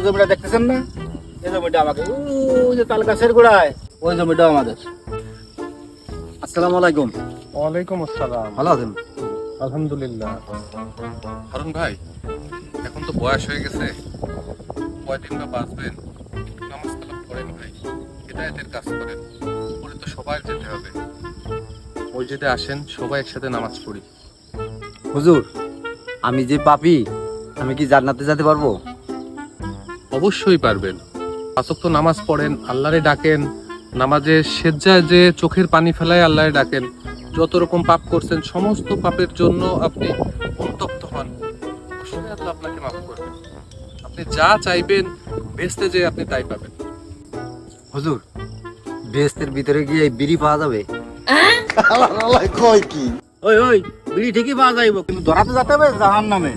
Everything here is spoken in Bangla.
জমিটা দেখতেছেন না, এই জমিটা আমাকে, ওই যে তাল গাছের গোড়ায় ওই জমিটা আমাদের। আসসালামু আলাইকুম। ওয়ালাইকুম আসসালাম। ভালো আছেন? আলহামদুলিল্লাহ। হারুন ভাই, এখন তো বয়স হয়ে গেছে, কয়দিন বা বাঁচবেন, নামাজ কালাম করেন ভাই, হিদায়াতের কাজ করেন, পরে তো সবাই যেতে হবে। মসজিদে আসেন, সবাই একসাথে নামাজ পড়ি। হুজুর, আমি যে পাপী, আমি কি জান্নাতে যেতে পারবো? অবশ্যই পারবেন। পাঁচ ওয়াক্ত নামাজ পড়েন, আল্লাহরে ডাকেন, নামাজের সেজ্জায় যে চোখের পানি ফেলায় আল্লাহরে ডাকেন। যত রকম পাপ করছেন সমস্ত পাপের জন্য আপনি অনুতপ্ত হন, অবশ্যই আল্লাহ আপনাকে মাফ করবেন। আপনি যা চাইবেন বেহেশতে যে আপনি তাই পাবেন। হুজুর, বেহেশতের ভিতরে গিয়ে বিড়ি পাওয়া যাবে? কয় কি? ওই বিড়ি ঠিকই পাওয়া যাইব, কিন্তু ধরা তো যেতে হবে জাহান্নামে।